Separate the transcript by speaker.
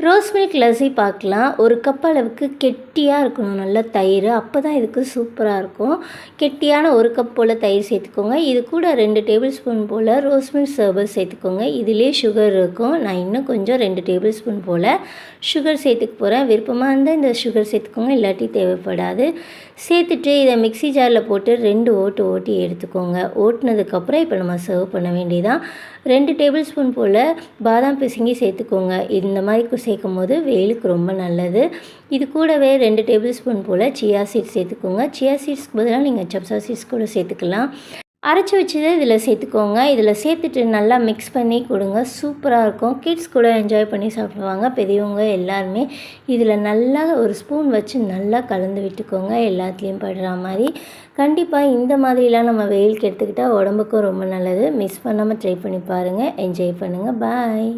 Speaker 1: Rose milk lassi பார்க்கலாம். ஒரு cup அளவுக்கு கெட்டியா இருக்கணும் நல்லா தயிர். அப்போ தான் இதுக்கு சூப்பரா இருக்கும். கெட்டியான 1 கப் போல் தயிர் சேர்த்துக்கோங்க. இது கூட 2 டேபிள் ஸ்பூன் போல் ரோஸ் மில்க் சர்பத் சேர்த்துக்கோங்க. இதிலே சுகர் இருக்கும். நான் இன்னும் கொஞ்சம் 2 டேபிள் ஸ்பூன் போல் சுகர் சேர்த்துக்க போகிறேன். விருப்பமாக இருந்தால் இந்த சுகர் சேர்த்துக்கோங்க, இல்லாட்டி தேவைப்படாது. சேர்த்துட்டு இதை மிக்ஸி ஜாரில் போட்டு 2 ஓட்டு ஓட்டி எடுத்துக்கோங்க. ஓட்டுனதுக்கப்புறம் இப்போ நம்ம சர்வ் பண்ண வேண்டியதான். 2 டேபிள் ஸ்பூன் போல் பாதாம் பிசிங்கி சேர்த்துக்கோங்க. இந்த மாதிரி சேர்க்கும் போது வெயிலுக்கு ரொம்ப நல்லது. இது கூடவே 2 டேபிள் ஸ்பூன் போல் சியா சீட்ஸ் சேர்த்துக்கோங்க. சியா சீட்ஸ்க்கு பதிலாக நீங்கள் சப்ஸா சீட்ஸ் கூட சேர்த்துக்கலாம். அரைச்சி வச்சதை இதில் சேர்த்துக்கோங்க. இதில் சேர்த்துட்டு நல்லா மிக்ஸ் பண்ணி கொடுங்க. சூப்பராக இருக்கும். கிட்ஸ் கூட என்ஜாய் பண்ணி சாப்பிடுவாங்க. பெரியவங்க எல்லாருமே இதில் நல்லா ஒரு ஸ்பூன் வச்சு நல்லா கலந்து விட்டுக்கோங்க, எல்லாத்துலேயும் படுற மாதிரி. கண்டிப்பாக இந்த மாதிரிலாம் நம்ம வெயிலுக்கு எடுத்துக்கிட்டால் உடம்புக்கும் ரொம்ப நல்லது. மிஸ் பண்ணாமல் ட்ரை பண்ணி பாருங்கள். என்ஜாய் பண்ணுங்கள். பாய்.